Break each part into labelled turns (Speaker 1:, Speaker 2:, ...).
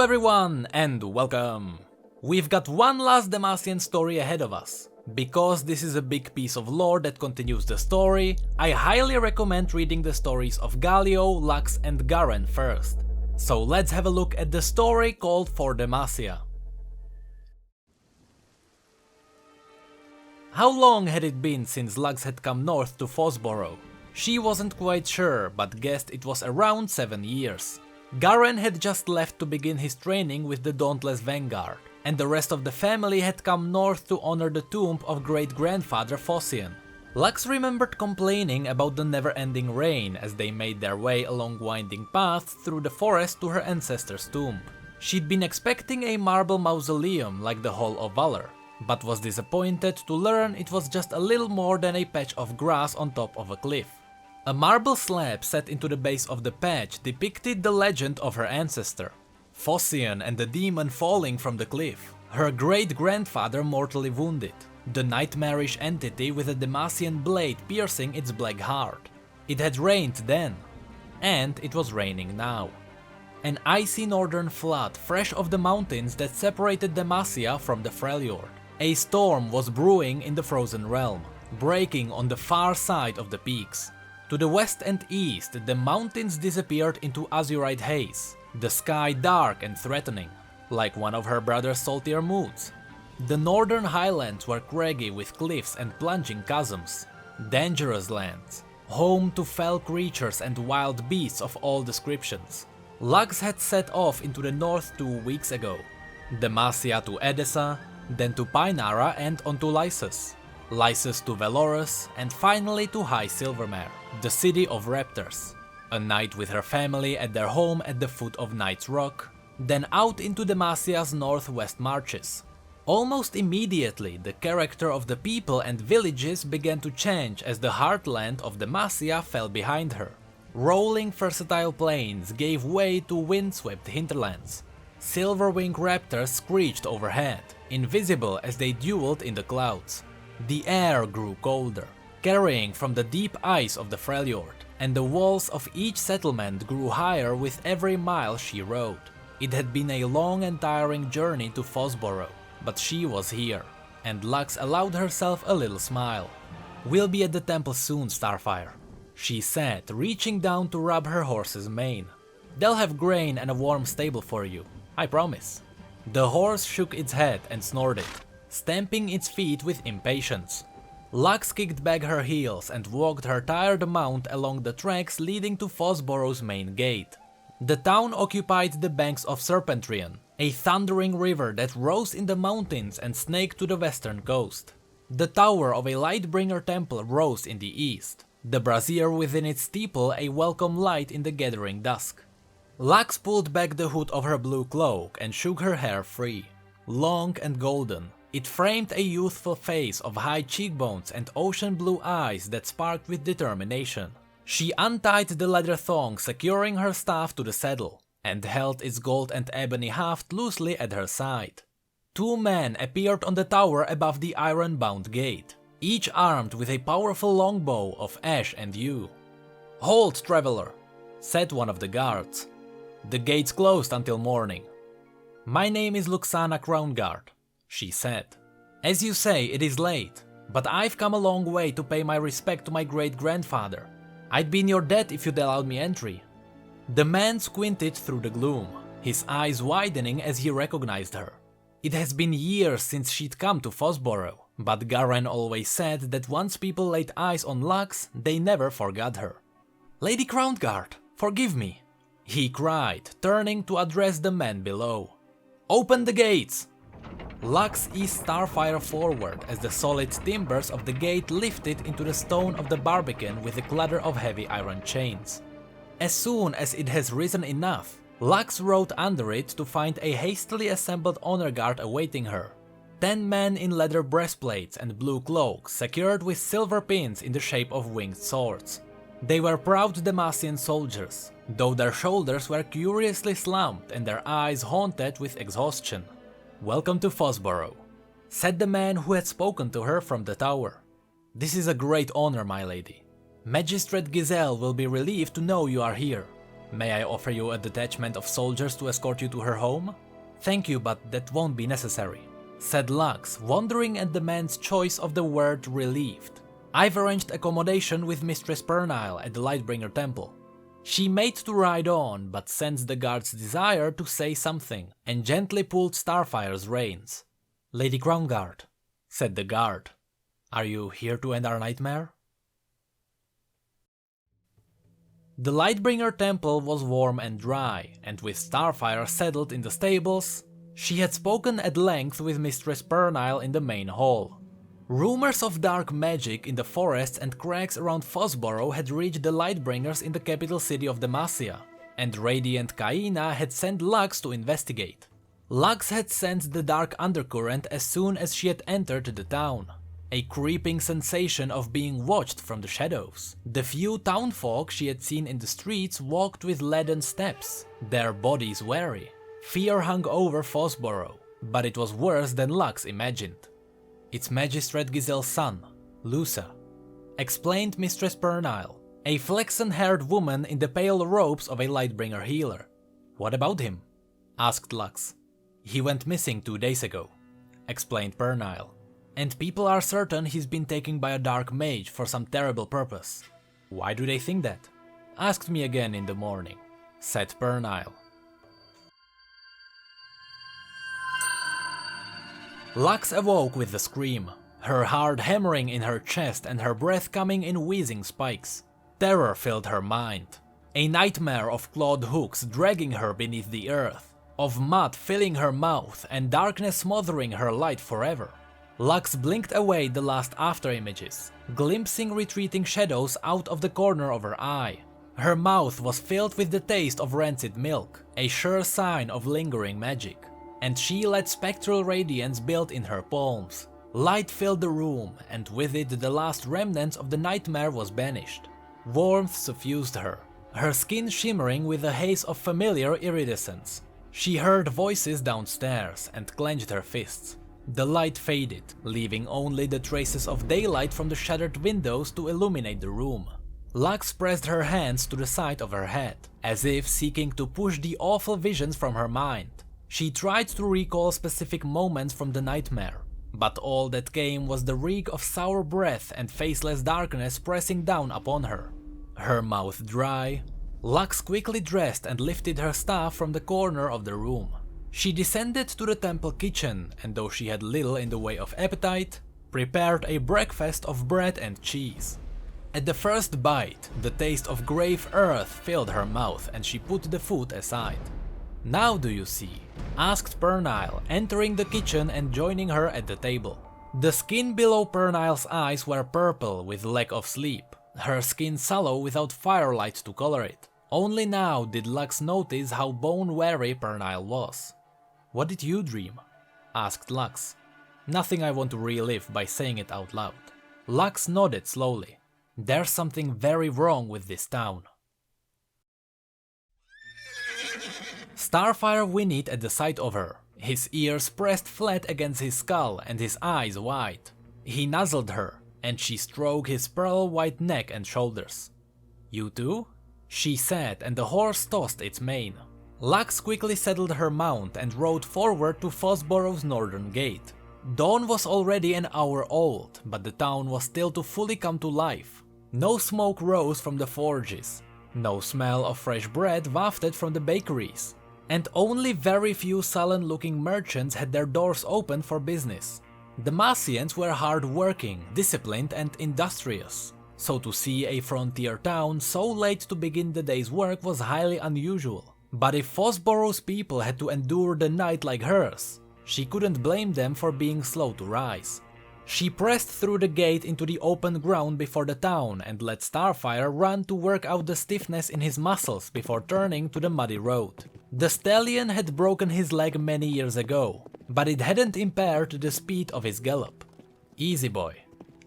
Speaker 1: everyone, and welcome! We've got one last Demacian story ahead of us. Because this is a big piece of lore that continues the story, I highly recommend reading the stories of Galio, Lux and Garen first. So let's have a look at the story called For Demacia. How long had it been since Lux had come north to Fossbarrow? She wasn't quite sure, but guessed it was around 7 years. Garen had just left to begin his training with the Dauntless Vanguard, and the rest of the family had come north to honor the tomb of great-grandfather Fossian. Lux remembered complaining about the never-ending rain as they made their way along winding paths through the forest to her ancestor's tomb. She'd been expecting a marble mausoleum like the Hall of Valor, but was disappointed to learn it was just a little more than a patch of grass on top of a cliff. A marble slab set into the base of the patch depicted the legend of her ancestor, Fossian and the demon falling from the cliff, her great-grandfather mortally wounded, the nightmarish entity with a Demacian blade piercing its black heart. It had rained then, and it was raining now. An icy northern flood fresh off the mountains that separated Demacia from the Freljord. A storm was brewing in the frozen realm, breaking on the far side of the peaks. To the west and east, the mountains disappeared into azurite haze, the sky dark and threatening, like one of her brother's saltier moods. The northern highlands were craggy with cliffs and plunging chasms, dangerous lands, home to fell creatures and wild beasts of all descriptions. Lux had set off into the north 2 weeks ago, Demacia to Edessa, then to Pinara and onto Lysus. Lysus to Velorus, and finally to High Silvermare, the city of raptors. A night with her family at their home at the foot of Knight's Rock, then out into Demacia's northwest marches. Almost immediately, the character of the people and villages began to change as the heartland of Demacia fell behind her. Rolling versatile plains gave way to windswept hinterlands. Silverwing raptors screeched overhead, invisible as they dueled in the clouds. The air grew colder, carrying from the deep ice of the Freljord, and the walls of each settlement grew higher with every mile she rode. It had been a long and tiring journey to Fossbarrow, but she was here, and Lux allowed herself a little smile. "We'll be at the temple soon, Starfire," she said, reaching down to rub her horse's mane. "They'll have grain and a warm stable for you, I promise." The horse shook its head and snorted, stamping its feet with impatience. Lux kicked back her heels and walked her tired mount along the tracks leading to Fossbarrow's main gate. The town occupied the banks of Serpentrian, a thundering river that rose in the mountains and snaked to the western coast. The tower of a Lightbringer temple rose in the east, the brazier within its steeple a welcome light in the gathering dusk. Lux pulled back the hood of her blue cloak and shook her hair free. Long and golden, it framed a youthful face of high cheekbones and ocean blue eyes that sparked with determination. She untied the leather thong securing her staff to the saddle, and held its gold and ebony haft loosely at her side. 2 men appeared on the tower above the iron-bound gate, each armed with a powerful longbow of ash and yew. "Halt, traveler," said one of the guards. "The gate's closed until morning." "My name is Luxana Crownguard," she said. "As you say, it is late, but I've come a long way to pay my respect to my great-grandfather. I'd be in your debt if you'd allowed me entry." The man squinted through the gloom, his eyes widening as he recognized her. It has been years since she'd come to Fossbarrow, but Garen always said that once people laid eyes on Lux, they never forgot her. "Lady Crownguard, forgive me," he cried, turning to address the man below. "Open the gates!" Lux eased Starfire forward as the solid timbers of the gate lifted into the stone of the barbican with a clatter of heavy iron chains. As soon as it has risen enough, Lux rode under it to find a hastily assembled honor guard awaiting her. 10 men in leather breastplates and blue cloaks secured with silver pins in the shape of winged swords. They were proud Demacian soldiers, though their shoulders were curiously slumped and their eyes haunted with exhaustion. "Welcome to Fossbarrow," said the man who had spoken to her from the tower. "This is a great honor, my lady. Magistrate Giselle will be relieved to know you are here. May I offer you a detachment of soldiers to escort you to her home? Thank you, but that won't be necessary, said Lux, wondering at the man's choice of the word relieved. I've arranged accommodation with Mistress Pernile at the Lightbringer Temple. She made to ride on, but sensed the guard's desire to say something, and gently pulled Starfire's reins. Lady Crownguard, said the guard, are you here to end our nightmare? The Lightbringer Temple was warm and dry, and with Starfire settled in the stables, she had spoken at length with Mistress Pernile in the main hall. Rumors of dark magic in the forests and crags around Fossbarrow had reached the Lightbringers in the capital city of Demacia, and Radiant Kaina had sent Lux to investigate. Lux had sensed the dark undercurrent as soon as she had entered the town. A creeping sensation of being watched from the shadows. The few townfolk she had seen in the streets walked with leaden steps, their bodies wary. Fear hung over Fossbarrow, but it was worse than Lux imagined. It's Magistrate Giselle's son, Lusa, explained Mistress Pernile, a flaxen-haired woman in the pale robes of a Lightbringer healer. What about him? Asked Lux. He went missing 2 days ago, explained Pernile, and people are certain he's been taken by a dark mage for some terrible purpose. Why do they think that? Asked me again in the morning, said Pernile. Lux awoke with a scream, her heart hammering in her chest and her breath coming in wheezing spikes. Terror filled her mind. A nightmare of clawed hooks dragging her beneath the earth, of mud filling her mouth and darkness smothering her light forever. Lux blinked away the last afterimages, glimpsing retreating shadows out of the corner of her eye. Her mouth was filled with the taste of rancid milk, a sure sign of lingering magic. And she let spectral radiance build in her palms. Light filled the room, and with it the last remnants of the nightmare was banished. Warmth suffused her, her skin shimmering with a haze of familiar iridescence. She heard voices downstairs and clenched her fists. The light faded, leaving only the traces of daylight from the shattered windows to illuminate the room. Lux pressed her hands to the side of her head, as if seeking to push the awful visions from her mind. She tried to recall specific moments from the nightmare, but all that came was the reek of sour breath and faceless darkness pressing down upon her. Her mouth dry, Lux quickly dressed and lifted her staff from the corner of the room. She descended to the temple kitchen, and though she had little in the way of appetite, prepared a breakfast of bread and cheese. At the first bite, the taste of grave earth filled her mouth and she put the food aside. Now do you see? Asked Pernile, entering the kitchen and joining her at the table. The skin below Pernile's eyes were purple with lack of sleep, her skin sallow without firelight to color it. Only now did Lux notice how bone-weary Pernile was. What did you dream? Asked Lux. Nothing I want to relive by saying it out loud. Lux nodded slowly. There's something very wrong with this town. Starfire whinnied at the sight of her, his ears pressed flat against his skull and his eyes wide. He nuzzled her, and she stroked his pearl-white neck and shoulders. You too? She said, and the horse tossed its mane. Lux quickly settled her mount and rode forward to Fossbarrow's northern gate. Dawn was already an hour old, but the town was still to fully come to life. No smoke rose from the forges, no smell of fresh bread wafted from the bakeries, and only very few sullen-looking merchants had their doors open for business. The Demacians were hard-working, disciplined and industrious, so to see a frontier town so late to begin the day's work was highly unusual. But if Fossbarrow's people had to endure the night like hers, she couldn't blame them for being slow to rise. She pressed through the gate into the open ground before the town and let Starfire run to work out the stiffness in his muscles before turning to the muddy road. The stallion had broken his leg many years ago, but it hadn't impaired the speed of his gallop. Easy boy,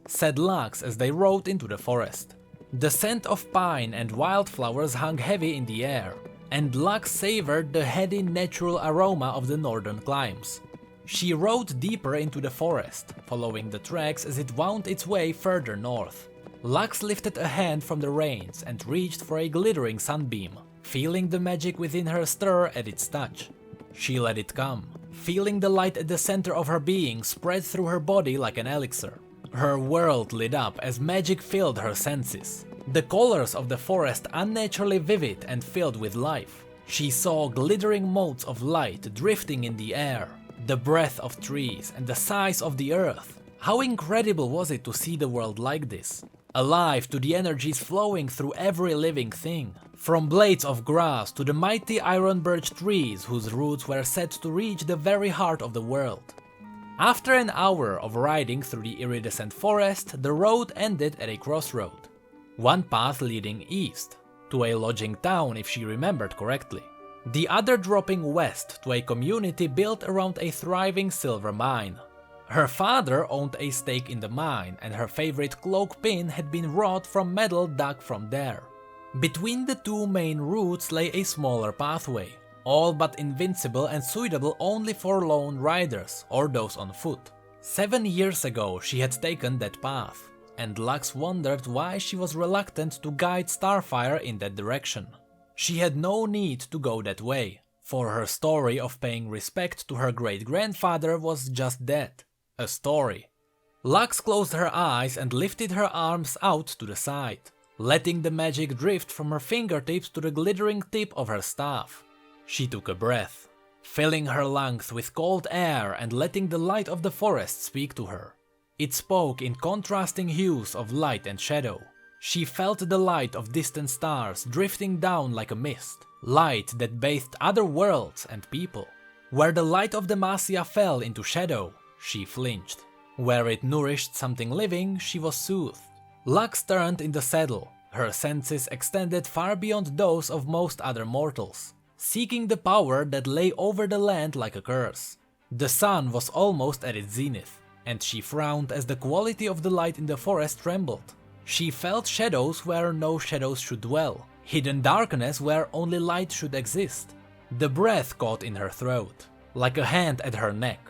Speaker 1: said Lux as they rode into the forest. The scent of pine and wildflowers hung heavy in the air, and Lux savored the heady natural aroma of the northern climes. She rode deeper into the forest, following the tracks as it wound its way further north. Lux lifted a hand from the reins and reached for a glittering sunbeam, feeling the magic within her stir at its touch. She let it come, feeling the light at the center of her being spread through her body like an elixir. Her world lit up as magic filled her senses. The colors of the forest unnaturally vivid and filled with life. She saw glittering motes of light drifting in the air, the breath of trees and the size of the earth. How incredible was it to see the world like this, alive to the energies flowing through every living thing, from blades of grass to the mighty iron birch trees whose roots were set to reach the very heart of the world. After an hour of riding through the iridescent forest, the road ended at a crossroad. One path leading east, to a lodging town if she remembered correctly. The other dropping west to a community built around a thriving silver mine. Her father owned a stake in the mine and her favorite cloak pin had been wrought from metal dug from there. Between the two main routes lay a smaller pathway, all but invincible and suitable only for lone riders or those on foot. 7 years ago she had taken that path, and Lux wondered why she was reluctant to guide Starfire in that direction. She had no need to go that way, for her story of paying respect to her great-grandfather was just that, a story. Lux closed her eyes and lifted her arms out to the side, letting the magic drift from her fingertips to the glittering tip of her staff. She took a breath, filling her lungs with cold air and letting the light of the forest speak to her. It spoke in contrasting hues of light and shadow. She felt the light of distant stars drifting down like a mist, light that bathed other worlds and people. Where the light of Demacia fell into shadow, she flinched. Where it nourished something living, she was soothed. Lux turned in the saddle, her senses extended far beyond those of most other mortals, seeking the power that lay over the land like a curse. The sun was almost at its zenith, and she frowned as the quality of the light in the forest trembled. She felt shadows where no shadows should dwell, hidden darkness where only light should exist. The breath caught in her throat, like a hand at her neck.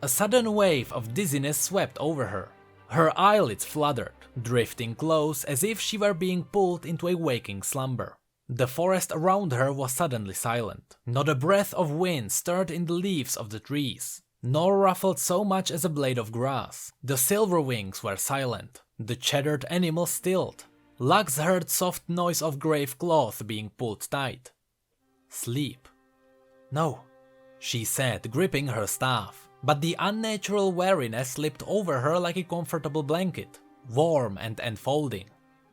Speaker 1: A sudden wave of dizziness swept over her. Her eyelids fluttered, drifting close as if she were being pulled into a waking slumber. The forest around her was suddenly silent. Not a breath of wind stirred in the leaves of the trees, nor ruffled so much as a blade of grass. The silver wings were silent, the chattered animal stilled. Lux heard soft noise of grave cloth being pulled tight. Sleep. No, she said, gripping her staff. But the unnatural weariness slipped over her like a comfortable blanket, warm and enfolding.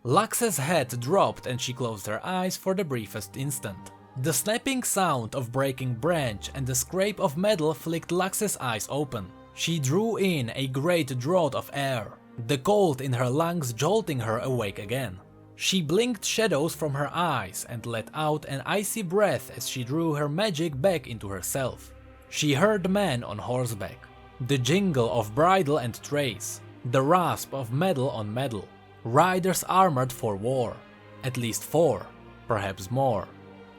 Speaker 1: Lux's head dropped and she closed her eyes for the briefest instant. The snapping sound of breaking branch and the scrape of metal flicked Lux's eyes open. She drew in a great draught of air, the cold in her lungs jolting her awake again. She blinked shadows from her eyes and let out an icy breath as she drew her magic back into herself. She heard men on horseback, the jingle of bridle and trace, the rasp of metal on metal, riders armored for war, at least 4, perhaps more.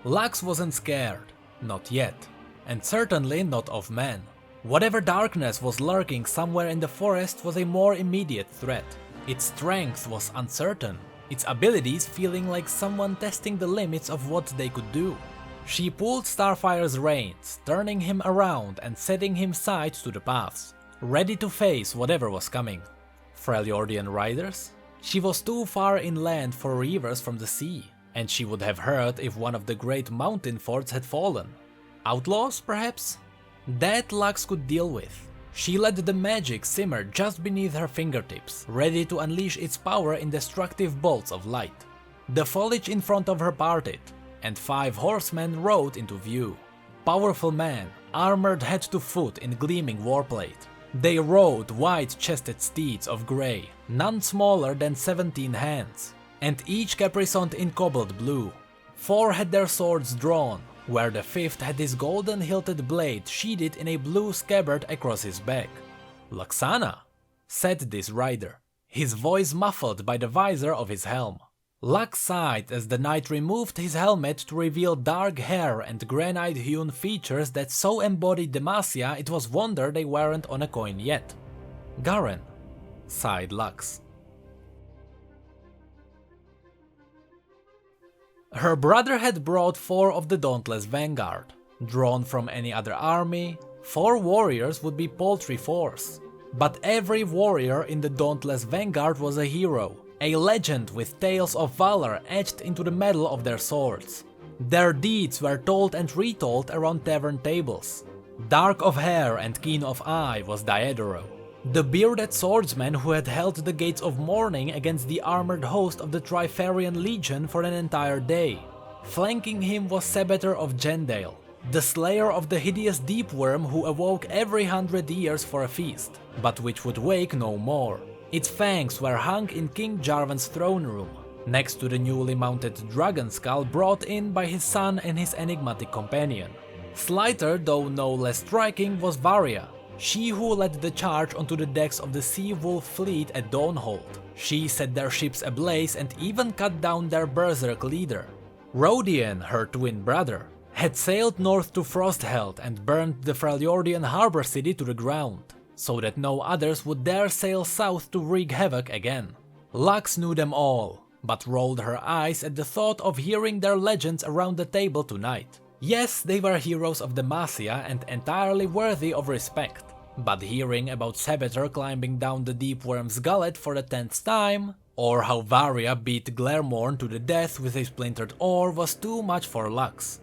Speaker 1: Lux wasn't scared, not yet, and certainly not of men. Whatever darkness was lurking somewhere in the forest was a more immediate threat. Its strength was uncertain, its abilities feeling like someone testing the limits of what they could do. She pulled Starfire's reins, turning him around and setting him side to the paths, ready to face whatever was coming. Freljordian riders? She was too far inland for rivers from the sea, and she would have heard if one of the great mountain forts had fallen. Outlaws, perhaps? That Lux could deal with. She let the magic simmer just beneath her fingertips, ready to unleash its power in destructive bolts of light. The foliage in front of her parted, and 5 horsemen rode into view. Powerful men, armored head to foot in gleaming warplate. They rode wide-chested steeds of grey, none smaller than 17 hands, and each caparisoned in cobalt blue. 4 had their swords drawn, where the 5th had his golden-hilted blade sheathed in a blue scabbard across his back. "Luxana," said this rider, his voice muffled by the visor of his helm. Lux sighed as the knight removed his helmet to reveal dark hair and granite-hewn features that so embodied Demacia it was wonder they weren't on a coin yet. "Garen," sighed Lux. Her brother had brought 4 of the Dauntless Vanguard. Drawn from any other army, 4 warriors would be paltry force. But every warrior in the Dauntless Vanguard was a hero, a legend with tales of valor etched into the metal of their swords. Their deeds were told and retold around tavern tables. Dark of hair and keen of eye was Daedoro, the bearded swordsman who had held the Gates of Mourning against the armored host of the Trifarian Legion for an entire day. Flanking him was Sebeter of Jendale, the slayer of the hideous deep worm who awoke every 100 years for a feast, but which would wake no more. Its fangs were hung in King Jarvan's throne room, next to the newly mounted dragon skull brought in by his son and his enigmatic companion. Slighter, though no less striking, was Varia, she who led the charge onto the decks of the Sea Wolf fleet at Dawnhold. She set their ships ablaze and even cut down their berserk leader. Rodian, her twin brother, had sailed north to Frostheld and burned the Freljordian harbor city to the ground, so that no others would dare sail south to wreak havoc again. Lux knew them all, but rolled her eyes at the thought of hearing their legends around the table tonight. Yes, they were heroes of Demacia and entirely worthy of respect, but hearing about Sebeter climbing down the Deep Worm's gullet for the 10th time, or how Varia beat Glaremorn to the death with a splintered oar was too much for Lux.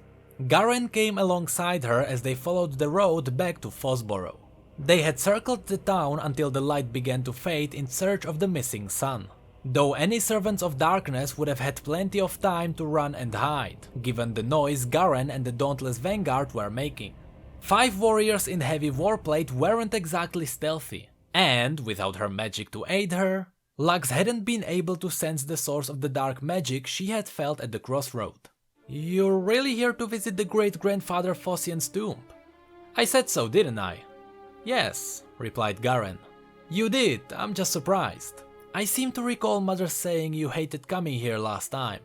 Speaker 1: Garen came alongside her as they followed the road back to Fossbarrow. They had circled the town until the light began to fade in search of the missing sun. Though any servants of darkness would have had plenty of time to run and hide, given the noise Garen and the Dauntless Vanguard were making. 5 warriors in heavy warplate weren't exactly stealthy, and without her magic to aid her, Lux hadn't been able to sense the source of the dark magic she had felt at the crossroad. "You're really here to visit the great-grandfather Fossian's tomb?" "I said so, didn't I?" "Yes," replied Garen. "You did, I'm just surprised. I seem to recall Mother saying you hated coming here last time."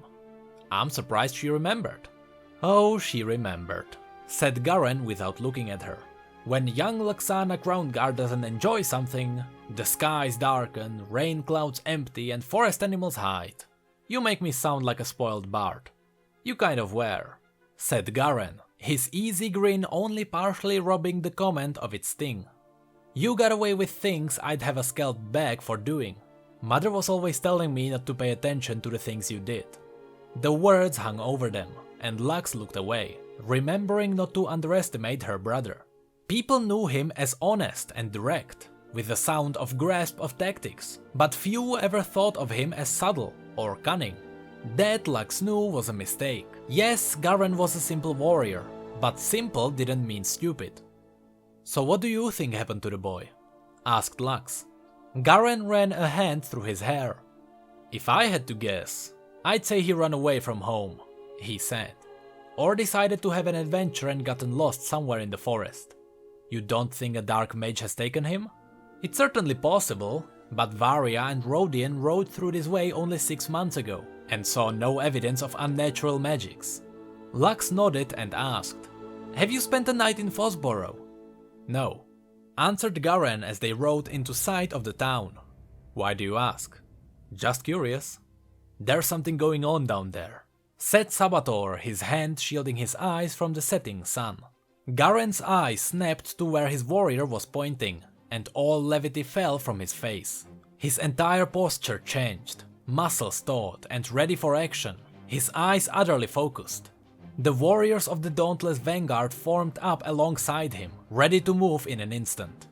Speaker 1: "I'm surprised she remembered." "Oh, she remembered," said Garen without looking at her. "When young Luxana Crownguard doesn't enjoy something, the skies darken, rain clouds empty and forest animals hide. You make me sound like a spoiled bard." "You kind of were," said Garen, his easy grin only partially robbing the comment of its sting. "You got away with things I'd have a scalped bag for doing. Mother was always telling me not to pay attention to the things you did." The words hung over them, and Lux looked away, remembering not to underestimate her brother. People knew him as honest and direct, with a sound of grasp of tactics, but few ever thought of him as subtle or cunning. That Lux knew was a mistake. Yes, Garen was a simple warrior, but simple didn't mean stupid. "So what do you think happened to the boy?" asked Lux. Garen ran a hand through his hair. "If I had to guess, I'd say he ran away from home," he said. "Or decided to have an adventure and gotten lost somewhere in the forest." "You don't think a dark mage has taken him?" "It's certainly possible, but Varia and Rodian rode through this way only 6 months ago, and saw no evidence of unnatural magics." Lux nodded and asked, "Have you spent a night in Fossbarrow?" "No," answered Garen as they rode into sight of the town. "Why do you ask?" "Just curious." "There's something going on down there," said Sabator, his hand shielding his eyes from the setting sun. Garen's eye snapped to where his warrior was pointing, and all levity fell from his face. His entire posture changed, muscles taut and ready for action, his eyes utterly focused. The warriors of the Dauntless Vanguard formed up alongside him, ready to move in an instant.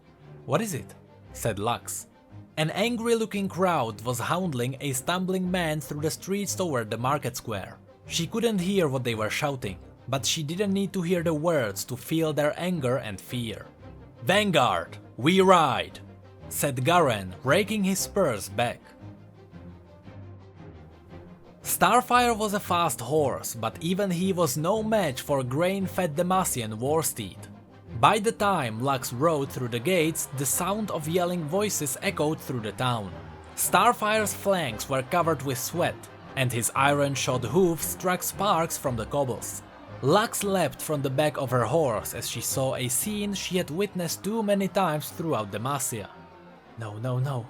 Speaker 1: "What is it?" said Lux. An angry-looking crowd was hounding a stumbling man through the streets toward the market square. She couldn't hear what they were shouting, but she didn't need to hear the words to feel their anger and fear. "Vanguard, we ride!" said Garen, raking his spurs back. Starfire was a fast horse, but even he was no match for grain-fed Demacian warsteed. By the time Lux rode through the gates, the sound of yelling voices echoed through the town. Starfire's flanks were covered with sweat, and his iron-shod hoofs struck sparks from the cobbles. Lux leapt from the back of her horse as she saw a scene she had witnessed too many times throughout Demacia. "No, no, no,"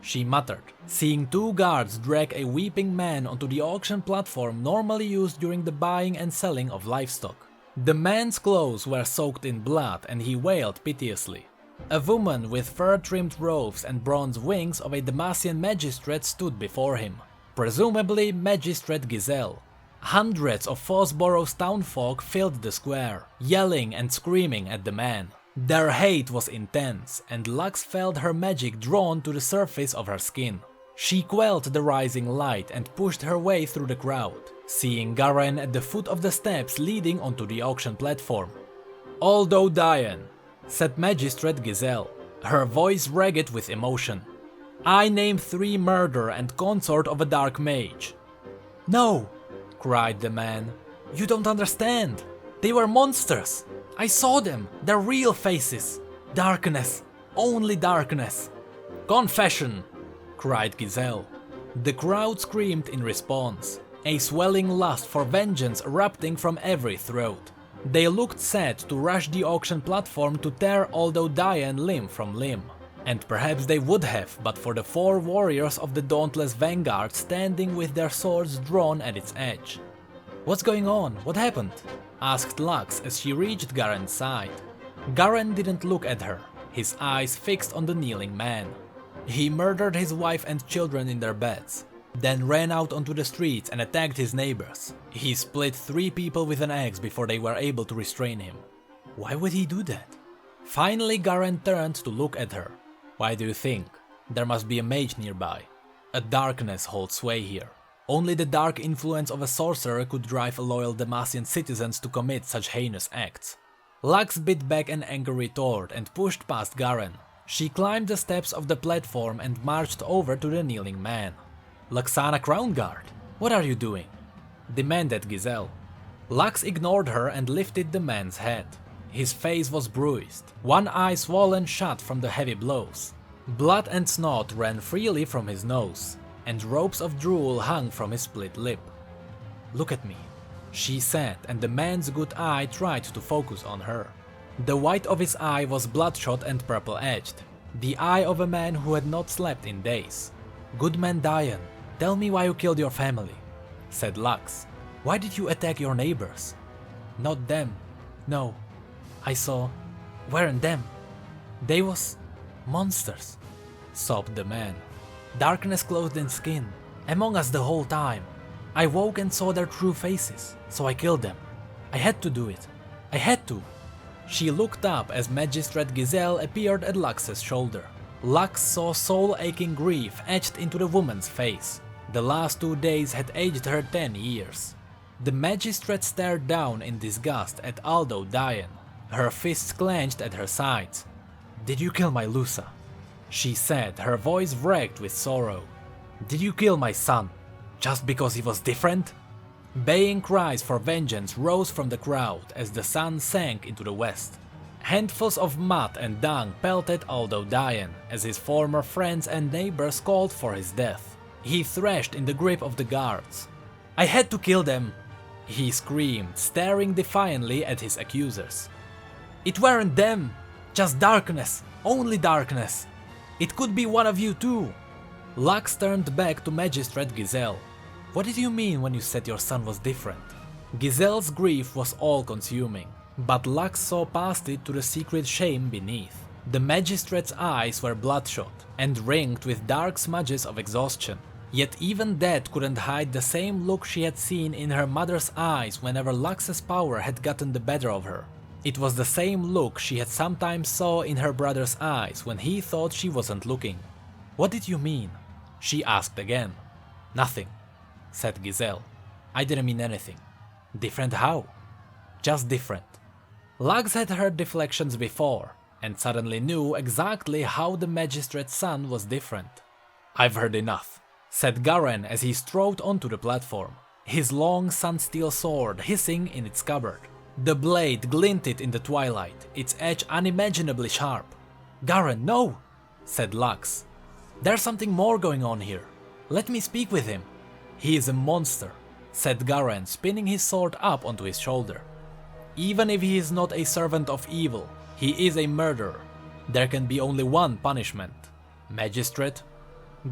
Speaker 1: she muttered, seeing two guards drag a weeping man onto the auction platform normally used during the buying and selling of livestock. The man's clothes were soaked in blood and he wailed piteously. A woman with fur-trimmed robes and bronze wings of a Demacian magistrate stood before him, presumably Magistrate Giselle. Hundreds of Fossbarrow's townfolk filled the square, yelling and screaming at the man. Their hate was intense, and Lux felt her magic drawn to the surface of her skin. She quelled the rising light and pushed her way through the crowd, seeing Garen at the foot of the steps leading onto the auction platform. "Aldo Dayan," said Magistrate Giselle, her voice ragged with emotion. "I name 3 murder and consort of a dark mage." "No!" cried the man. "You don't understand. They were monsters. I saw them, their real faces. Darkness, only darkness." "Confession!" cried Giselle. The crowd screamed in response, a swelling lust for vengeance erupting from every throat. They looked set to rush the auction platform to tear Aldo Dayan limb from limb. And perhaps they would have, but for the 4 warriors of the dauntless vanguard standing with their swords drawn at its edge. "What's going on? What happened?" asked Lux as she reached Garen's side. Garen didn't look at her, his eyes fixed on the kneeling man. He murdered his wife and children in their beds, then ran out onto the streets and attacked his neighbors. He split 3 people with an axe before they were able to restrain him. Why would he do that? Finally Garen turned to look at her. "Why do you think? There must be a mage nearby. A darkness holds sway here. Only the dark influence of a sorcerer could drive loyal Demacian citizens to commit such heinous acts." Lux bit back an angry retort and pushed past Garen. She climbed the steps of the platform and marched over to the kneeling man. "Luxana Crown Guard, what are you doing?" demanded Giselle. Lux ignored her and lifted the man's head. His face was bruised, one eye swollen shut from the heavy blows. Blood and snot ran freely from his nose, and ropes of drool hung from his split lip. "Look at me," she said, and the man's good eye tried to focus on her. The white of his eye was bloodshot and purple-edged, the eye of a man who had not slept in days. "Good man Dayan, tell me why you killed your family," said Lux. "Why did you attack your neighbors?" "Not them. No. I saw... weren't them. They was... monsters," sobbed the man. "Darkness clothed in skin, among us the whole time. I woke and saw their true faces, so I killed them. I had to do it. I had to." She looked up as Magistrate Giselle appeared at Lux's shoulder. Lux saw soul-aching grief etched into the woman's face. The last 2 days had aged her 10 years. The magistrate stared down in disgust at Aldo Dayan, her fists clenched at her sides. "Did you kill my Lusa?" she said, her voice wrecked with sorrow. "Did you kill my son, just because he was different?" Baying cries for vengeance rose from the crowd as the sun sank into the west. Handfuls of mud and dung pelted Aldo Dayan as his former friends and neighbors called for his death. He thrashed in the grip of the guards. "I had to kill them!" he screamed, staring defiantly at his accusers. "It weren't them! Just darkness! Only darkness! It could be one of you too!" Lux turned back to Magistrate Giselle. "What did you mean when you said your son was different?" Giselle's grief was all-consuming, but Lux saw past it to the secret shame beneath. The magistrate's eyes were bloodshot and ringed with dark smudges of exhaustion. Yet even that couldn't hide the same look she had seen in her mother's eyes whenever Lux's power had gotten the better of her. It was the same look she had sometimes saw in her brother's eyes when he thought she wasn't looking. "What did you mean?" she asked again. "Nothing," said Giselle. "I didn't mean anything." "Different how?" "Just different." Lux had heard deflections before, and suddenly knew exactly how the magistrate's son was different. "I've heard enough," said Garen as he strode onto the platform, his long sun-steel sword hissing in its scabbard. The blade glinted in the twilight, its edge unimaginably sharp. "Garen, no!" said Lux. "There's something more going on here. Let me speak with him." "He is a monster," said Garen, spinning his sword up onto his shoulder. "Even if he is not a servant of evil, he is a murderer. There can be only one punishment." "Magistrate?"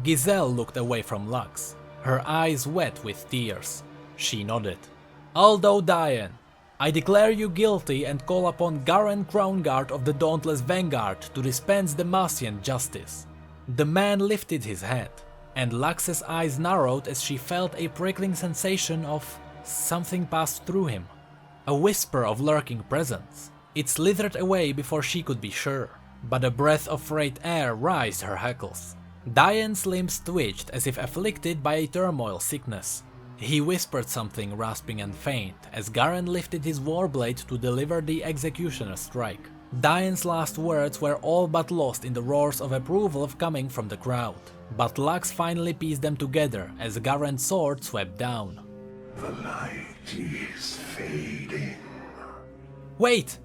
Speaker 1: Giselle looked away from Lux, her eyes wet with tears. She nodded. Aldo Dayan, I declare you guilty and call upon Garen Crownguard of the Dauntless Vanguard to dispense Demacian justice. The man lifted his head, and Lux's eyes narrowed as she felt a prickling sensation of something passed through him. A whisper of lurking presence. It slithered away before she could be sure, but a breath of frayed air raised her hackles. Dayan's limbs twitched as if afflicted by a turmoil sickness. He whispered something rasping and faint as Garen lifted his warblade to deliver the executioner's strike. Dayan's last words were all but lost in the roars of approval coming from the crowd, but Lux finally pieced them together as Garen's sword swept down.
Speaker 2: The light is fading.
Speaker 1: Wait!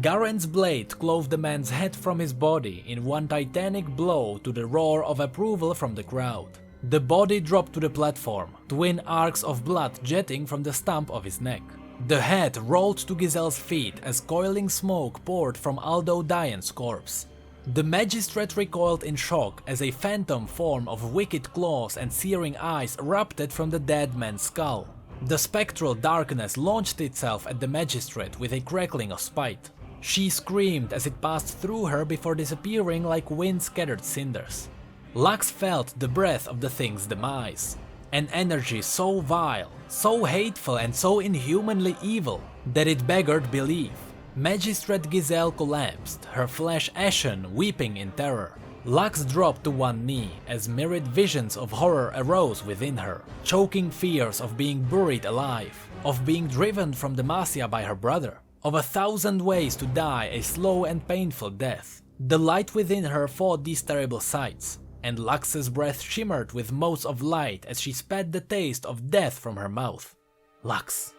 Speaker 1: Garen's blade clove the man's head from his body in one titanic blow to the roar of approval from the crowd. The body dropped to the platform, twin arcs of blood jetting from the stump of his neck. The head rolled to Giselle's feet as coiling smoke poured from Aldo Dayan's corpse. The magistrate recoiled in shock as a phantom form of wicked claws and searing eyes erupted from the dead man's skull. The spectral darkness launched itself at the magistrate with a crackling of spite. She screamed as it passed through her before disappearing like wind-scattered cinders. Lux felt the breath of the thing's demise. An energy so vile, so hateful and so inhumanly evil that it beggared belief. Magistrate Giselle collapsed, her flesh ashen, weeping in terror. Lux dropped to one knee as myriad visions of horror arose within her, choking fears of being buried alive, of being driven from Demacia by her brother, of 1,000 ways to die a slow and painful death. The light within her fought these terrible sights, and Lux's breath shimmered with motes of light as she spat the taste of death from her mouth. Lux.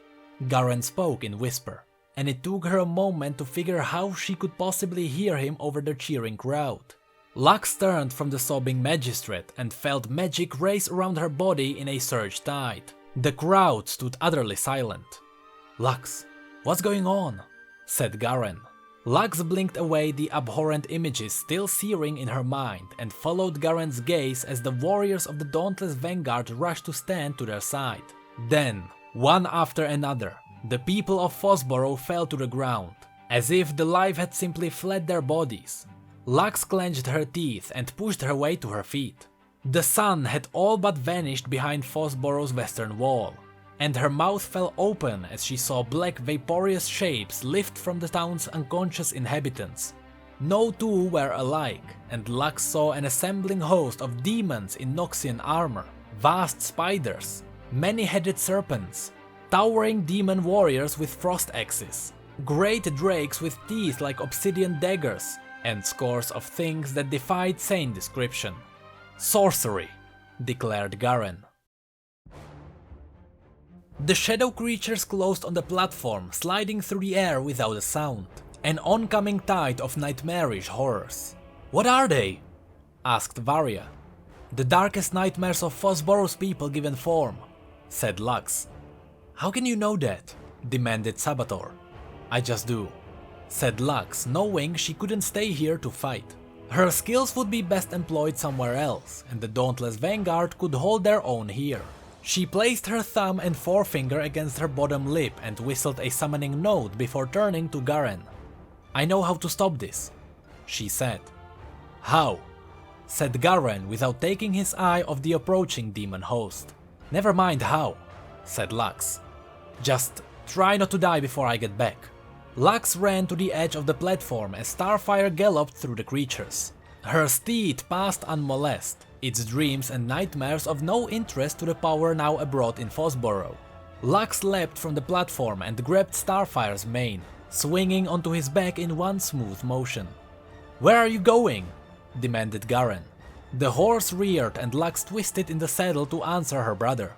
Speaker 1: Garen spoke in whisper, and it took her a moment to figure how she could possibly hear him over the cheering crowd. Lux turned from the sobbing magistrate and felt magic race around her body in a surge tide. The crowd stood utterly silent. Lux, what's going on? Said Garen. Lux blinked away the abhorrent images still searing in her mind and followed Garen's gaze as the warriors of the Dauntless Vanguard rushed to stand to their side. Then, one after another, the people of Fossbarrow fell to the ground, as if the life had simply fled their bodies. Lux clenched her teeth and pushed her way to her feet. The sun had all but vanished behind Fossbarrow's western wall, and her mouth fell open as she saw black vaporous shapes lift from the town's unconscious inhabitants. No two were alike, and Lux saw an assembling host of demons in Noxian armor, vast spiders, many-headed serpents, towering demon warriors with frost axes, great drakes with teeth like obsidian daggers, and scores of things that defied sane description. Sorcery, declared Garen. The shadow creatures closed on the platform, sliding through the air without a sound, an oncoming tide of nightmarish horrors. What are they? Asked Varia. The darkest nightmares of Fossbarrow's people given form, said Lux. How can you know that? Demanded Sabator. I just do, said Lux, knowing she couldn't stay here to fight. Her skills would be best employed somewhere else, and the Dauntless Vanguard could hold their own here. She placed her thumb and forefinger against her bottom lip and whistled a summoning note before turning to Garen. I know how to stop this, she said. How? Said Garen without taking his eye off the approaching demon host. Never mind how, said Lux. Just try not to die before I get back. Lux ran to the edge of the platform as Starfire galloped through the creatures. Her steed passed unmolested, its dreams and nightmares of no interest to the power now abroad in Fossbarrow. Lux leapt from the platform and grabbed Starfire's mane, swinging onto his back in one smooth motion. Where are you going? Demanded Garen. The horse reared and Lux twisted in the saddle to answer her brother.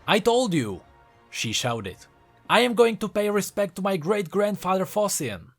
Speaker 1: I told you, she shouted. I am going to pay respect to my great-grandfather Fossian.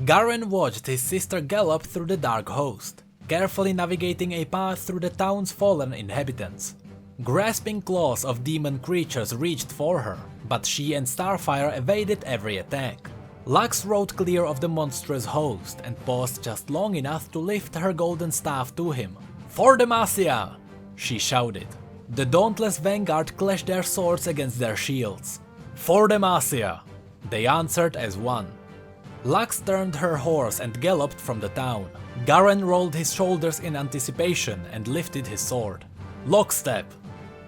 Speaker 1: Garen watched his sister gallop through the dark host, carefully navigating a path through the town's fallen inhabitants. Grasping claws of demon creatures reached for her, but she and Starfire evaded every attack. Lux rode clear of the monstrous host and paused just long enough to lift her golden staff to him. "For Demacia!" she shouted. The dauntless vanguard clashed their swords against their shields. "For Demacia!" they answered as one. Lux turned her horse and galloped from the town. Garen rolled his shoulders in anticipation and lifted his sword. "Lockstep!"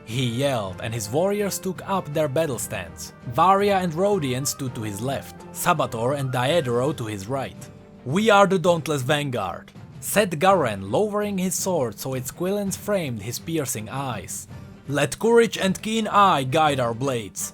Speaker 1: he yelled, and his warriors took up their battle stance. Varia and Rodian stood to his left, Sabator and Daedero to his right. "We are the dauntless vanguard," said Garen, lowering his sword so its quillins framed his piercing eyes. "Let courage and keen eye guide our blades."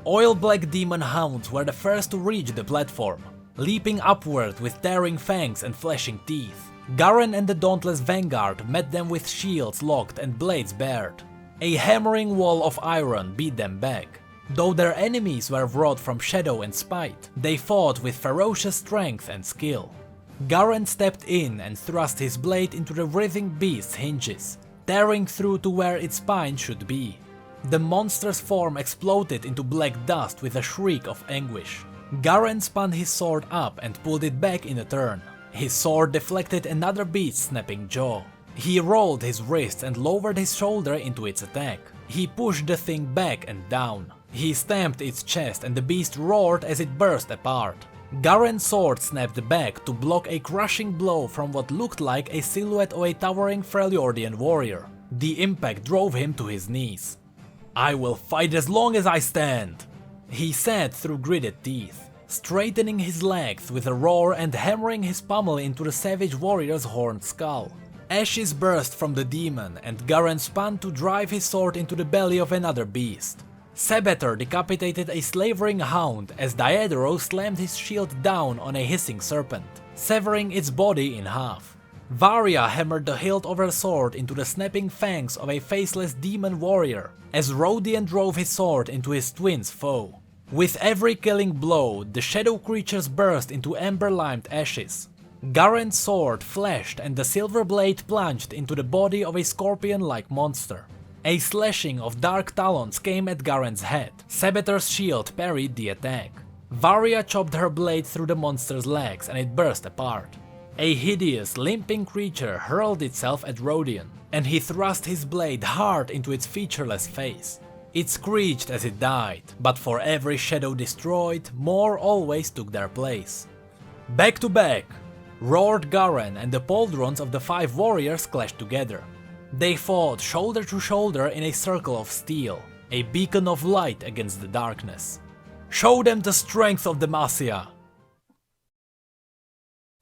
Speaker 1: Oil-black demon hounds were the first to reach the platform, leaping upward with tearing fangs and flashing teeth. Garen and the dauntless vanguard met them with shields locked and blades bared. A hammering wall of iron beat them back. Though their enemies were wrought from shadow and spite, they fought with ferocious strength and skill. Garen stepped in and thrust his blade into the writhing beast's hinges, tearing through to where its spine should be. The monster's form exploded into black dust with a shriek of anguish. Garen spun his sword up and pulled it back in a turn. His sword deflected another beast's snapping jaw. He rolled his wrists and lowered his shoulder into its attack. He pushed the thing back and down. He stamped its chest and the beast roared as it burst apart. Garen's sword snapped back to block a crushing blow from what looked like a silhouette of a towering Freljordian warrior. The impact drove him to his knees. "I will fight as long as I stand," he said through gritted teeth, straightening his legs with a roar and hammering his pommel into the savage warrior's horned skull. Ashes burst from the demon and Garen spun to drive his sword into the belly of another beast. Sabator decapitated a slavering hound as Daedero slammed his shield down on a hissing serpent, severing its body in half. Varia hammered the hilt of her sword into the snapping fangs of a faceless demon warrior as Rodian drove his sword into his twin's foe. With every killing blow, the shadow creatures burst into amber-limed ashes. Garen's sword flashed and the silver blade plunged into the body of a scorpion-like monster. A slashing of dark talons came at Garen's head. Sabator's shield parried the attack. Varia chopped her blade through the monster's legs and it burst apart. A hideous, limping creature hurled itself at Rodian, and he thrust his blade hard into its featureless face. It screeched as it died, but for every shadow destroyed, more always took their place. "Back to back!" roared Garen, and the pauldrons of the 5 warriors clashed together. They fought shoulder to shoulder in a circle of steel, a beacon of light against the darkness. "Show them the strength of Demacia!"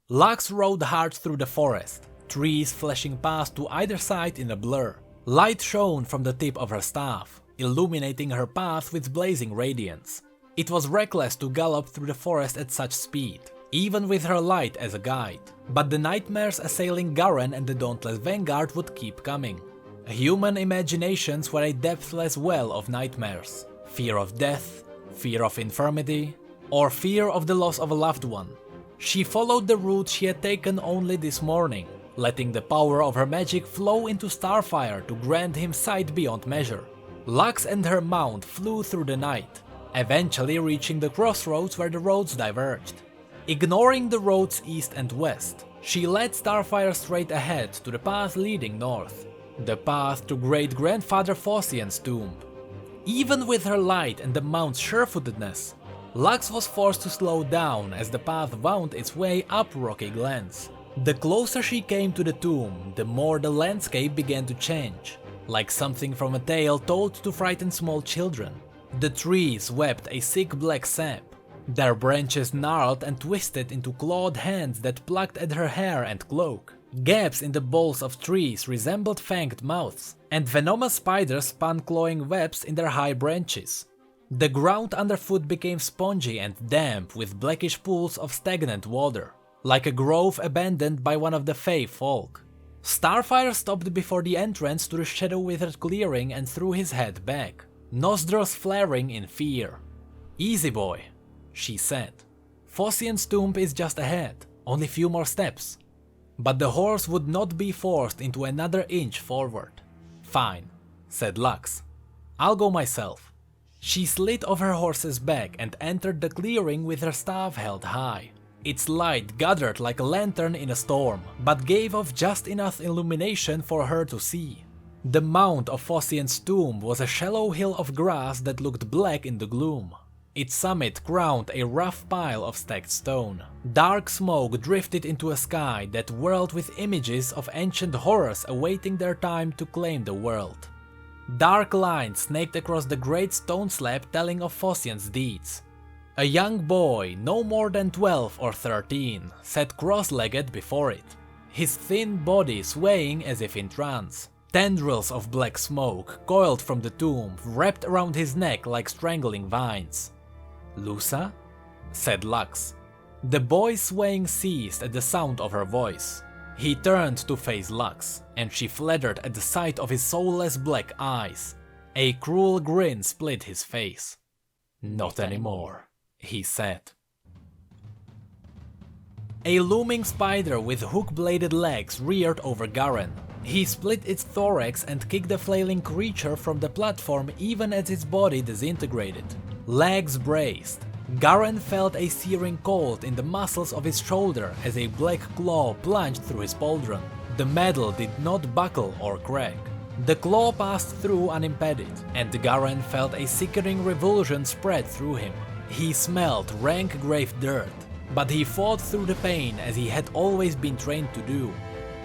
Speaker 1: Lux rode hard through the forest, trees flashing past to either side in a blur. Light shone from the tip of her staff, illuminating her path with blazing radiance. It was reckless to gallop through the forest at such speed, even with her light as a guide, but the nightmares assailing Garen and the dauntless vanguard would keep coming. Human imaginations were a depthless well of nightmares. Fear of death, fear of infirmity, or fear of the loss of a loved one. She followed the route she had taken only this morning, letting the power of her magic flow into Starfire to grant him sight beyond measure. Lux and her mount flew through the night, eventually reaching the crossroads where the roads diverged. Ignoring the roads east and west, she led Starfire straight ahead to the path leading north, the path to great-grandfather Fossian's tomb. Even with her light and the mount's sure-footedness, Lux was forced to slow down as the path wound its way up rocky glens. The closer she came to the tomb, the more the landscape began to change, like something from a tale told to frighten small children. The trees wept a thick black sap. Their branches gnarled and twisted into clawed hands that plucked at her hair and cloak. Gaps in the boles of trees resembled fanged mouths, and venomous spiders spun clawing webs in their high branches. The ground underfoot became spongy and damp with blackish pools of stagnant water, like a grove abandoned by one of the Fey folk. Starfire stopped before the entrance to the shadow-withered clearing and threw his head back, nostrils flaring in fear. "Easy boy," she said. "Fossian's tomb is just ahead, only few more steps." But the horse would not be forced into another inch forward. "Fine," said Lux. "I'll go myself." She slid off her horse's back and entered the clearing with her staff held high. Its light gathered like a lantern in a storm, but gave off just enough illumination for her to see. The mount of Fossian's tomb was a shallow hill of grass that looked black in the gloom. Its summit crowned a rough pile of stacked stone. Dark smoke drifted into a sky that whirled with images of ancient horrors awaiting their time to claim the world. Dark lines snaked across the great stone slab telling of Fossian's deeds. A young boy, no more than 12 or 13, sat cross-legged before it, his thin body swaying as if in trance. Tendrils of black smoke coiled from the tomb, wrapped around his neck like strangling vines. "Lusa?" said Lux. The boy's swaying ceased at the sound of her voice. He turned to face Lux, and she fluttered at the sight of his soulless black eyes. A cruel grin split his face. "Not anymore," he said. A looming spider with hook-bladed legs reared over Garen. He split its thorax and kicked the flailing creature from the platform even as its body disintegrated. Legs braced. Garen felt a searing cold in the muscles of his shoulder as a black claw plunged through his pauldron. The metal did not buckle or crack. The claw passed through unimpeded, and Garen felt a sickening revulsion spread through him. He smelled rank grave dirt, but he fought through the pain as he had always been trained to do.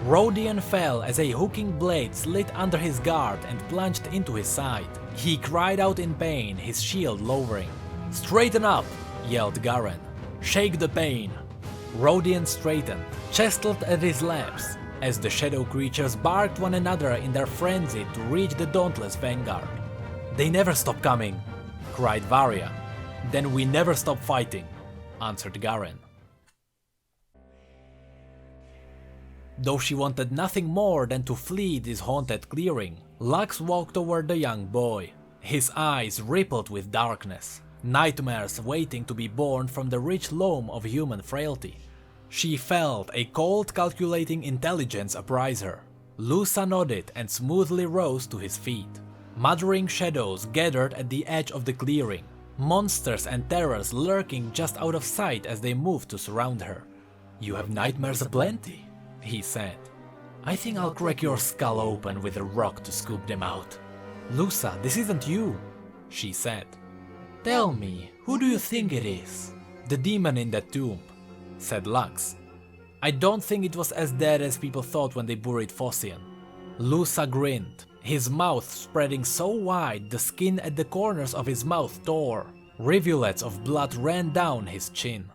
Speaker 1: Rodion fell as a hooking blade slid under his guard and plunged into his side. He cried out in pain, his shield lowering. "Straighten up!" yelled Garen. "Shake the pain!" Rodion straightened, chestled at his laps, as the shadow creatures barked one another in their frenzy to reach the dauntless vanguard. "They never stop coming!" cried Varia. "Then we never stop fighting," answered Garen. Though she wanted nothing more than to flee this haunted clearing, Lux walked toward the young boy. His eyes rippled with darkness, nightmares waiting to be born from the rich loam of human frailty. She felt a cold, calculating intelligence apprise her. Lusa nodded and smoothly rose to his feet. Muttering shadows gathered at the edge of the clearing, monsters and terrors lurking just out of sight as they moved to surround her. "You have nightmares aplenty," he said. "I think I'll crack your skull open with a rock to scoop them out." "Lusa, this isn't you," she said. "Tell me, who do you think it is?" "The demon in that tomb," said Lux. "I don't think it was as dead as people thought when they buried Fossian." Lusa grinned, his mouth spreading so wide the skin at the corners of his mouth tore. Rivulets of blood ran down his chin.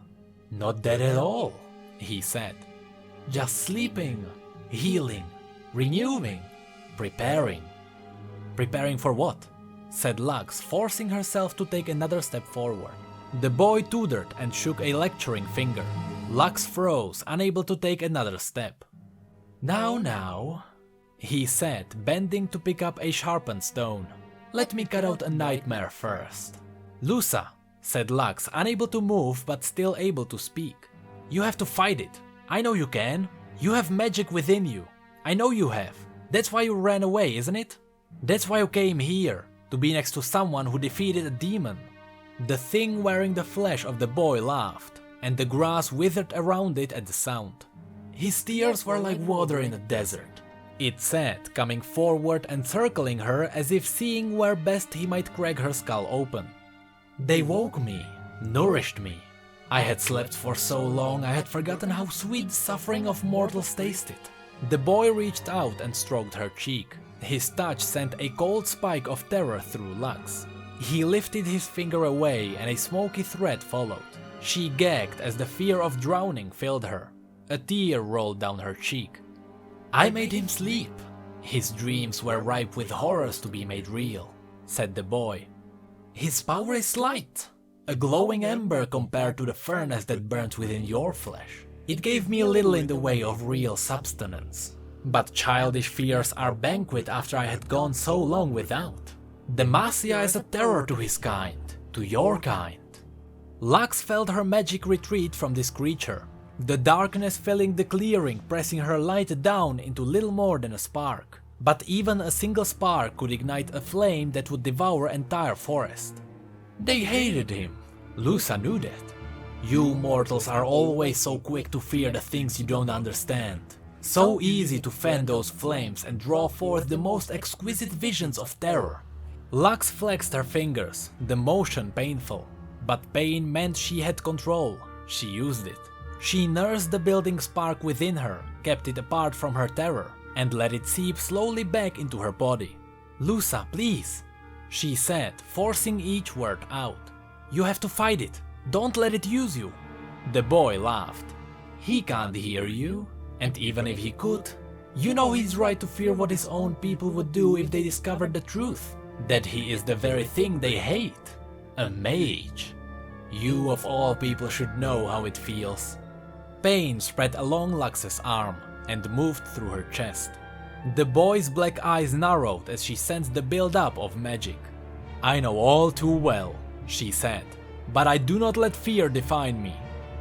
Speaker 1: "Not dead at all," he said. "Just sleeping, healing, renewing, preparing." "Preparing for what?" said Lux, forcing herself to take another step forward. The boy tooted and shook a lecturing finger. Lux froze, unable to take another step. Now, he said, bending to pick up a sharpened stone. "Let me cut out a nightmare first." "Lusa," said Lux, unable to move but still able to speak. "You have to fight it. I know you can. You have magic within you. I know you have. That's why you ran away, isn't it? That's why you came here, to be next to someone who defeated a demon." The thing wearing the flesh of the boy laughed, and the grass withered around it at the sound. "His tears were like water in a desert," it said, coming forward and circling her as if seeing where best he might crack her skull open. "They woke me, nourished me. I had slept for so long I had forgotten how sweet the suffering of mortals tasted." The boy reached out and stroked her cheek. His touch sent a cold spike of terror through Lux. He lifted his finger away and a smoky thread followed. She gagged as the fear of drowning filled her. A tear rolled down her cheek. "I made him sleep. His dreams were ripe with horrors to be made real," said the boy. "His power is light, a glowing ember compared to the furnace that burns within your flesh. It gave me little in the way of real substance. But childish fears are banquet after I had gone so long without. Demacia is a terror to his kind, to your kind." Lux felt her magic retreat from this creature, the darkness filling the clearing, pressing her light down into little more than a spark. But even a single spark could ignite a flame that would devour entire forest. They hated him. Lusa knew that. You mortals are always so quick to fear the things you don't understand. So easy to fan those flames and draw forth the most exquisite visions of terror. Lux flexed her fingers, the motion painful. But pain meant she had control. She used it. She nursed the building spark within her, kept it apart from her terror, and let it seep slowly back into her body. "Lusa, please," she said, forcing each word out. "You have to fight it. Don't let it use you." The boy laughed. "He can't hear you. And even if he could, you know he's right to fear what his own people would do if they discovered the truth. That he is the very thing they hate. A mage. You of all people should know how it feels." Pain spread along Lux's arm and moved through her chest. The boy's black eyes narrowed as she sensed the build-up of magic. "I know all too well," she said, "but I do not let fear define me."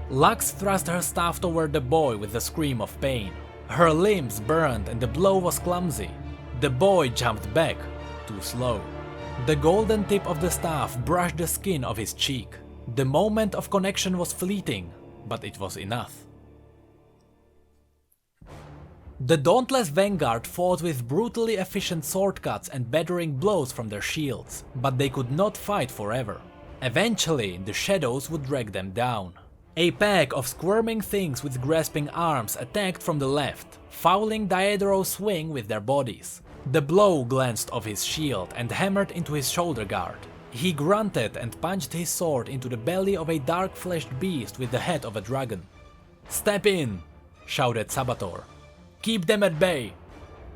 Speaker 1: Lux thrust her staff toward the boy with a scream of pain. Her limbs burned and the blow was clumsy. The boy jumped back, too slow. The golden tip of the staff brushed the skin of his cheek. The moment of connection was fleeting, but it was enough. The dauntless vanguard fought with brutally efficient sword cuts and battering blows from their shields, but they could not fight forever. Eventually, the shadows would drag them down. A pack of squirming things with grasping arms attacked from the left, fouling Daedro's swing with their bodies. The blow glanced off his shield and hammered into his shoulder guard. He grunted and punched his sword into the belly of a dark-fleshed beast with the head of a dragon. "Step in!" shouted Sabator. "Keep them at bay!"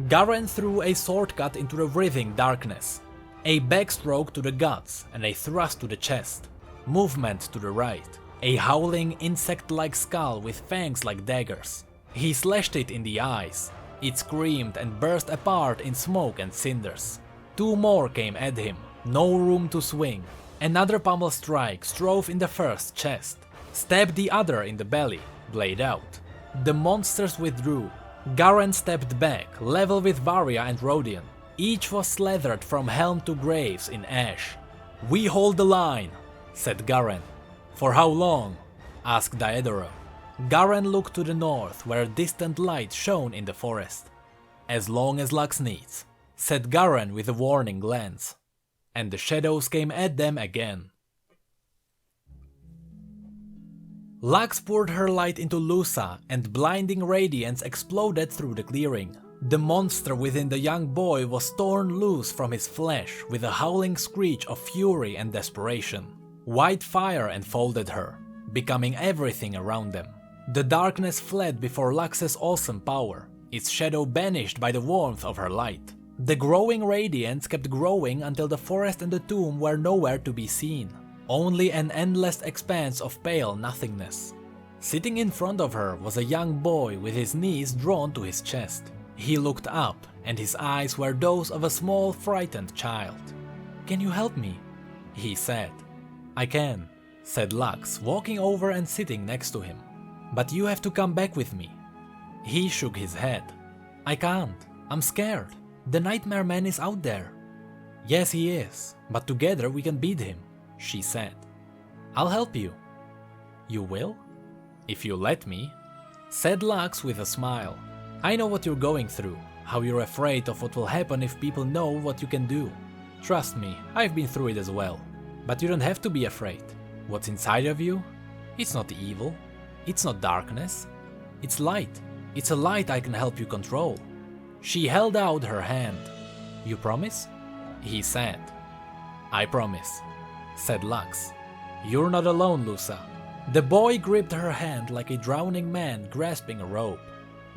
Speaker 1: Garen threw a sword cut into the writhing darkness. A backstroke to the guts and a thrust to the chest. Movement to the right. A howling insect-like skull with fangs like daggers. He slashed it in the eyes. It screamed and burst apart in smoke and cinders. Two more came at him. No room to swing. Another pommel strike strove in the first chest. Stabbed the other in the belly. Blade out. The monsters withdrew. Garen stepped back, level with Varia and Rodion. Each was slathered from helm to graves in ash. "We hold the line," said Garen. "For how long?" asked Daedro. Garen looked to the north, where a distant light shone in the forest. "As long as Lux needs," said Garen with a warning glance. And the shadows came at them again. Lux poured her light into Lusa, and blinding radiance exploded through the clearing. The monster within the young boy was torn loose from his flesh with a howling screech of fury and desperation. White fire enfolded her, becoming everything around them. The darkness fled before Lux's awesome power, its shadow banished by the warmth of her light. The growing radiance kept growing until the forest and the tomb were nowhere to be seen. Only an endless expanse of pale nothingness. Sitting in front of her was a young boy with his knees drawn to his chest. He looked up, and his eyes were those of a small, frightened child. "Can you help me?" he said. "I can," said Lux, walking over and sitting next to him. "But you have to come back with me." He shook his head. "I can't. I'm scared. The Nightmare Man is out there." "Yes, he is, but together we can beat him," she said. "I'll help you." "You will?" "If you let me," said Lux with a smile. "I know what you're going through, how you're afraid of what will happen if people know what you can do. Trust me, I've been through it as well. But you don't have to be afraid. What's inside of you? It's not evil. It's not darkness. It's light. It's a light I can help you control." She held out her hand. "You promise?" he said. "I promise," said Lux. "You're not alone, Lusa." The boy gripped her hand like a drowning man grasping a rope.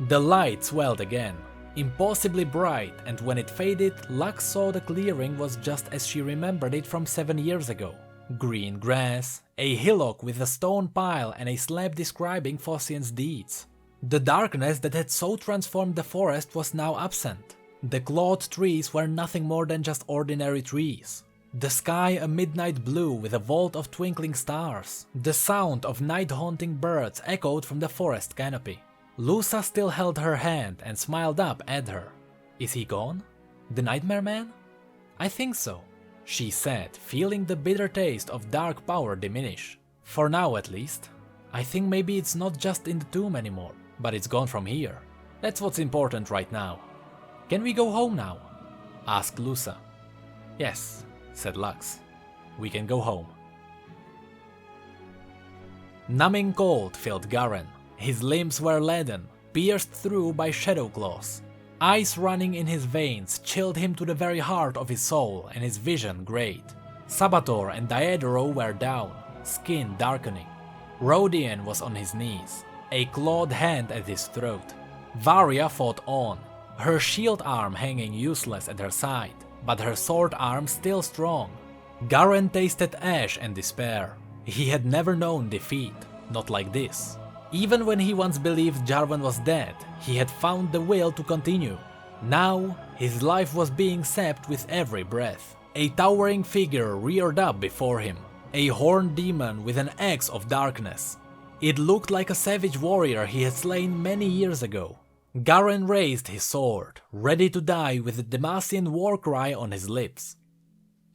Speaker 1: The light swelled again, impossibly bright, and when it faded, Lux saw the clearing was just as she remembered it from 7 years ago. Green grass, a hillock with a stone pile and a slab describing Fossian's deeds. The darkness that had so transformed the forest was now absent. The clawed trees were nothing more than just ordinary trees. The sky a midnight blue with a vault of twinkling stars. The sound of night-haunting birds echoed from the forest canopy. Lusa still held her hand and smiled up at her. "Is he gone? The Nightmare Man?" "I think so." she said, feeling the bitter taste of dark power diminish. For now at least. I think maybe it's not just in the tomb anymore, but it's gone from here. That's what's important right now. Can we go home now? Asked Lusa. Yes, said Lux. We can go home. Numbing cold filled Garen. His limbs were leaden, pierced through by shadow claws. Ice running in his veins chilled him to the very heart of his soul, and his vision grayed. Sabator and Daedro were down, skin darkening. Rodian was on his knees, a clawed hand at his throat. Varia fought on, her shield arm hanging useless at her side, but her sword arm still strong. Garen tasted ash and despair. He had never known defeat, not like this. Even when he once believed Jarvan was dead, he had found the will to continue. Now, his life was being sapped with every breath. A towering figure reared up before him, a horned demon with an axe of darkness. It looked like a savage warrior he had slain many years ago. Garen raised his sword, ready to die with the Demacian war cry on his lips.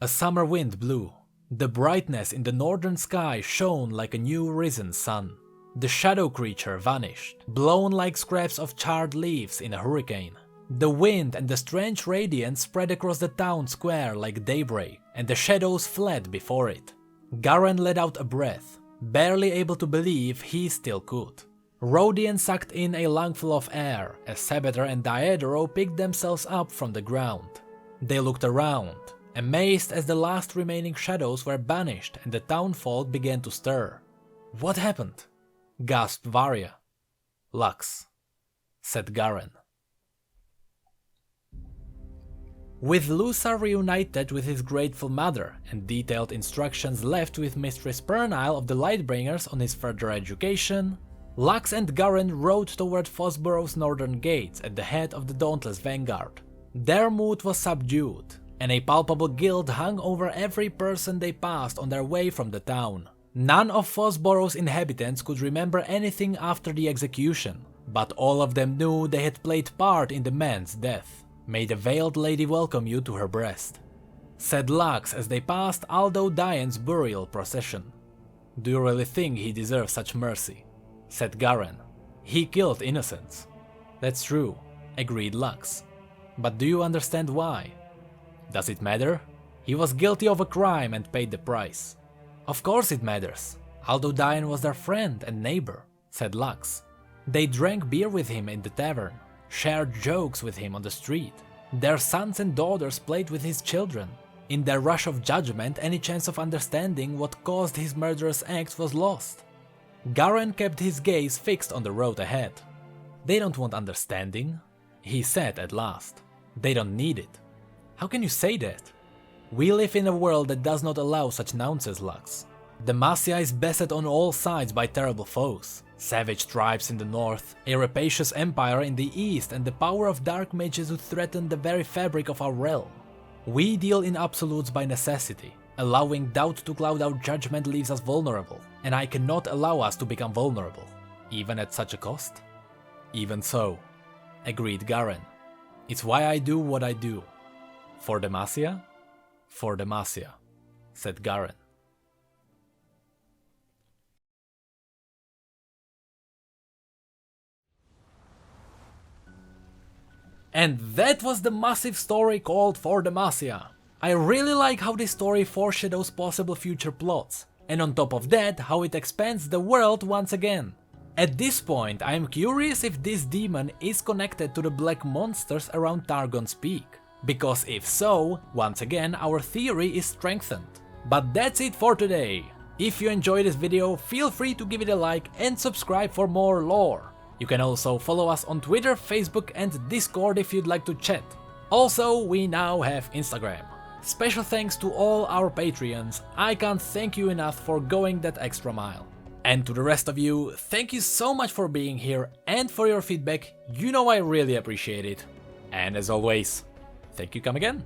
Speaker 1: A summer wind blew. The brightness in the northern sky shone like a new risen sun. The shadow creature vanished, blown like scraps of charred leaves in a hurricane. The wind and the strange radiance spread across the town square like daybreak, and the shadows fled before it. Garen let out a breath, barely able to believe he still could. Rodian sucked in a lungful of air as Sabator and Daedro picked themselves up from the ground. They looked around, amazed as the last remaining shadows were banished and the townfolk began to stir. What happened? Gasped Varia. Lux, said Garen. With Lusa reunited with his grateful mother and detailed instructions left with Mistress Pernile of the Lightbringers on his further education, Lux and Garen rode toward Fossbarrow's northern gates at the head of the Dauntless Vanguard. Their mood was subdued, and a palpable guilt hung over every person they passed on their way from the town. None of Fossbarrow's inhabitants could remember anything after the execution, but all of them knew they had played part in the man's death. May the veiled lady welcome you to her breast, said Lux as they passed Aldo Dayan's burial procession. Do you really think he deserves such mercy? Said Garen. He killed innocents. That's true, agreed Lux. But do you understand why? Does it matter? He was guilty of a crime and paid the price. Of course it matters. Aldo Dayan was their friend and neighbor, said Lux. They drank beer with him in the tavern, shared jokes with him on the street. Their sons and daughters played with his children. In their rush of judgment, any chance of understanding what caused his murderous acts was lost. Garen kept his gaze fixed on the road ahead. They don't want understanding, he said at last. They don't need it. How can you say that? We live in a world that does not allow such nonsense, Lux. Demacia is beset on all sides by terrible foes. Savage tribes in the north, a rapacious empire in the east, and the power of dark mages who threaten the very fabric of our realm. We deal in absolutes by necessity. Allowing doubt to cloud our judgment leaves us vulnerable, and I cannot allow us to become vulnerable, even at such a cost. Even so, agreed Garen. It's why I do what I do. For Demacia? For Demacia, said Garen. And that was the massive story called For Demacia. I really like how this story foreshadows possible future plots, and on top of that, how it expands the world once again. At this point, I am curious if this demon is connected to the black monsters around Targon's Peak. Because if so, once again our theory is strengthened. But that's it for today. If you enjoyed this video, feel free to give it a like and subscribe for more lore. You can also follow us on Twitter, Facebook and Discord if you'd like to chat. Also, we now have Instagram. Special thanks to all our Patreons, I can't thank you enough for going that extra mile. And to the rest of you, thank you so much for being here and for your feedback, you know I really appreciate it. And as always, thank you, come again.